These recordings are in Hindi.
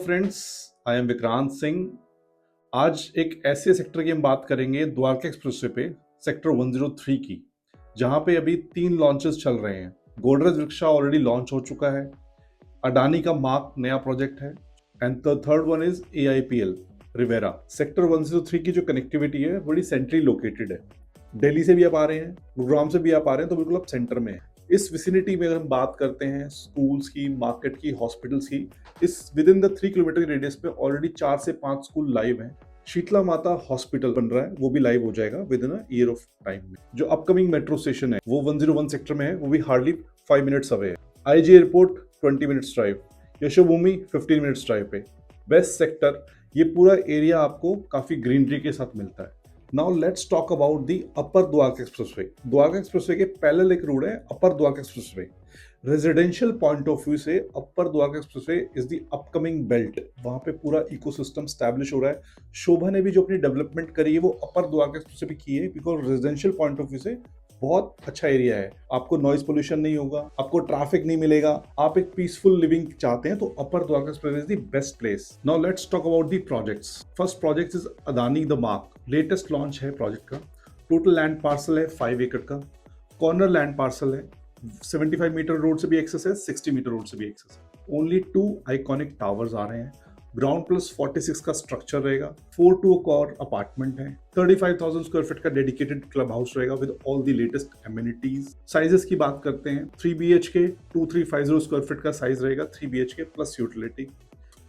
Friends, I am Vikrant Singh. आज एक ऐसे सेक्टर की हम बात करेंगे द्वारका एक्सप्रेसवे पे, सेक्टर 103 की, जहां पे अभी 3 लॉन्चेस चल रहे हैं। गोदरेज रिक्शा ऑलरेडी लॉन्च हो चुका है, अडानी का मार्क नया प्रोजेक्ट है, and the third one is AIPL Riviera. Sector 103 की जो कनेक्टिविटी है बड़ी सेंट्रली लोकेटेड है। दिल्ली से भी आप आ रहे हैं, गुरुग्राम से भी आप आ रहे हैं, तो बिल्कुल आप सेंटर में है। इस विसिनिटी में अगर हम बात करते हैं स्कूल्स की, मार्केट की, हॉस्पिटल्स की, इस विद इन द 3 किलोमीटर के रेडियस पे ऑलरेडी 4 से 5 स्कूल लाइव हैं। शीतला माता हॉस्पिटल बन रहा है, वो भी लाइव हो जाएगा with in a year of time में। जो अपकमिंग मेट्रो स्टेशन है वो 101 सेक्टर में है, वो भी हार्डली 5 मिनट्स अवे है। IG airport 20 minutes drive, Yashobhoomi 15 minutes drive पे। बेस्ट सेक्टर, ये पूरा एरिया आपको काफी ग्रीनरी के साथ मिलता है। Now let's talk about the upper Dwarka expressway. Dwarka expressway के पैरेलल एक रोड है upper Dwarka expressway. Residential point of view से upper Dwarka expressway is the upcoming belt. वहां पे पूरा इकोसिस्टम स्टैब्लिश हो रहा है। शोभा ने भी जो अपनी डेवलपमेंट करी है वो अपर द्वारका एक्सप्रेसवे पे की है, because residential point of view से बहुत अच्छा एरिया है। आपको नॉइज पोल्यूशन नहीं होगा, आपको ट्रैफिक नहीं मिलेगा, आप एक पीसफुल लिविंग चाहते हैं तो upper Dwarka expressway is the best place. Now let's talk about the projects. First project is Adani the mark, latest launch है प्रोजेक्ट का। टोटल लैंड पार्सल है 5 एकड़ का, कॉर्नर लैंड पार्सल है, 75 मीटर रोड से भी एक्सेस है, 60 मीटर रोड से भी एक्सेस है। ओनली 2 आइकॉनिक टावर्स आ रहे हैं। ग्राउंड प्लस 46 का स्ट्रक्चर रहेगा। 4 टू और अपार्टमेंट है। 35,000 स्क्वायर फीट का डेडिकेटेड क्लब हाउस रहेगा with all the latest amenities. Sizes की बात करते हैं, 3 BHK 2350 स्क्वायर फीट का साइज रहेगा, 3 BHK plus utility.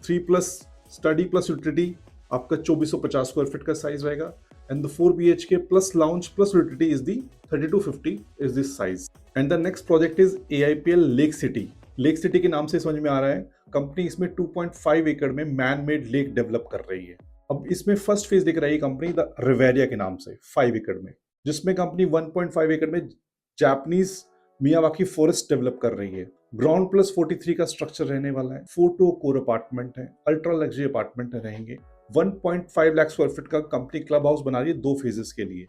3 plus study plus utility आपका 2450 स्क्वायर फीट का साइज रहेगा, and the 4 BHK plus lounge plus utility is the 3250 is this size. And the next project is AIPL lake city. Lake city के नाम से समझ में आ रहा है कंपनी इसमें 2.5 एकड़ में मैन मेड लेक डेवलप कर रही है। अब इसमें फर्स्ट फेज दिख रही है कंपनी द रिवेरिया के नाम से 5 एकड़ में, जिसमें कंपनी 1.5 एकड़ में जापानीज मियावाकी फॉरेस्ट डेवलप कर रही है। ग्राउंड प्लस 43 का स्ट्रक्चर रहने वाला है। 4 टू कोर अपार्टमेंट है, अल्ट्रा लग्जरी अपार्टमेंट रहेंगे। 1.5 लाख स्क्वायर फीट का कंपनी क्लब हाउस बना रही है 2 फेजेस के लिए।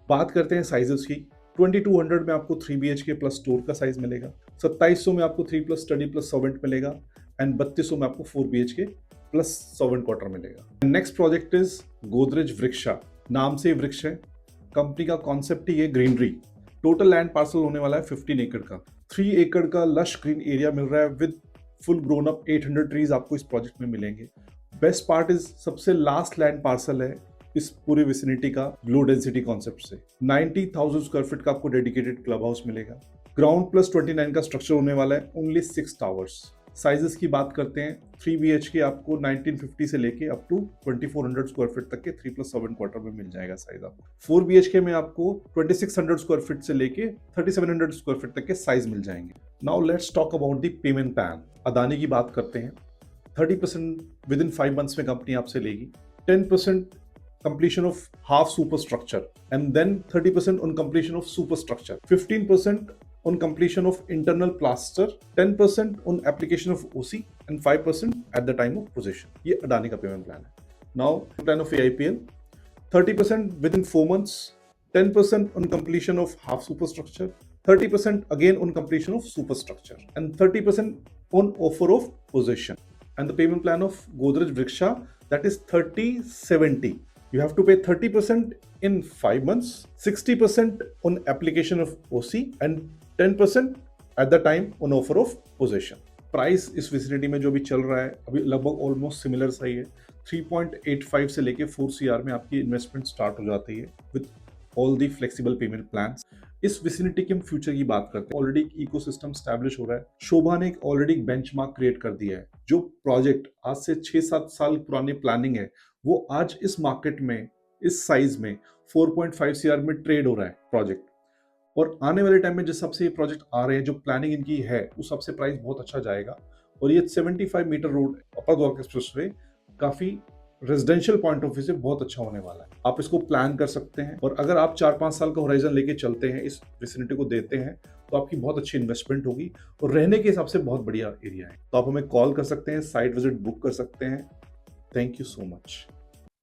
बात करते हैं साइजेस की। 2200 में आपको 3 BHK प्लस स्टोर का साइज मिलेगा, 2700 में आपको 3 प्लस स्टडी प्लस सर्वेंट मिलेगा, एंड 3200 में आपको 4 BHK प्लस सर्वेंट क्वार्टर मिलेगा। नेक्स्ट प्रोजेक्ट इज गोदरेज वृक्षा। नाम से वृक्ष है, कंपनी का कॉन्सेप्ट ही है ग्रीनरी। टोटल लैंड पार्सल होने वाला है 15 एकड़ का। 3 एकड़ का लश ग्रीन एरिया मिल रहा है with full grown up 800 trees आपको इस प्रोजेक्ट में मिलेंगे। बेस्ट पार्ट इज सबसे लास्ट लैंड पार्सल है इस पूरी विसिनिटी का लो डेंसिटी कॉन्सेप्ट से। 90,000 स्क्वायर फीट का आपको डेडिकेटेड क्लब हाउस मिलेगा। ग्राउंड प्लस 29 का स्ट्रक्चर होने वाला है, ओनली 6 टावर्स। साइजेस की बात करते हैं, 3 BHK आपको 1950 से लेके अप टू 2400 स्क्वायर फीट तक के 3 प्लस 7 क्वार्टर में मिल जाएगा साइज आपको। 4 BHK में आपको 2600 स्क्वायर फीट से लेके 3700 स्क्वायर फीट तक के साइज मिल जाएंगे। Now let's talk about the payment plan. Adani की बात करते हैं, 30% विद इन 5 मंथ्स में कंपनी आपसे लेगी, 10% completion of half superstructure, and then 30% on completion of superstructure, 15% on completion of internal plaster, 10% on application of OC, and 5% at the time of possession. ये अडानी का पेमेंट प्लान है। Now plan of AIPL, 30% within 4 months, 10% on completion of half superstructure, 30% again on completion of superstructure, and 30% on offer of possession. And the payment plan of Godrej Vriksha, that is 30-70. You have to pay 30% in 5 months, 60% on application of OC, and 10% at the time on offer of possession. Price इस विसिनिटी में जो भी चल रहा है अभी लगभग ऑलमोस्ट सिमिलर सही है। 3.85 से लेके 4 CR में आपकी इन्वेस्टमेंट स्टार्ट हो जाती है with all the flexible pavement plans. इस विसिनिटी के हम फ्यूचर की बात करते हैं, ऑलरेडी एक इकोसिस्टम स्टैब्लिश हो रहा है। शोभा ने एक ऑलरेडी बेंचमार्क क्रिएट कर दिया है। जो प्रोजेक्ट आज से 6-7 साल पुरानी प्लानिंग है वो आज इस मार्केट में इस साइज में 4.5 CR में ट्रेड हो रहा है प्रोजेक्ट। और आने वाले टाइम में जिस हिसाब से ये प्रोजेक्ट आ रहे हैं, जो प्लानिंग इनकी है, उस हिसाब से प्राइस बहुत अच्छा जाएगा। और ये 75 metre road upper Dwarka expressway काफी रेजिडेंशियल पॉइंट ऑफ व्यू से बहुत अच्छा होने वाला है। आप इसको प्लान कर सकते हैं, और अगर आप 4-5 साल का होराइजन लेके चलते हैं, इस विसिनिटी को देते हैं, तो आपकी बहुत अच्छी इन्वेस्टमेंट होगी और रहने के हिसाब से बहुत बढ़िया एरिया है। तो आप हमें कॉल कर सकते हैं, साइट विजिट बुक कर सकते हैं। Thank you so much.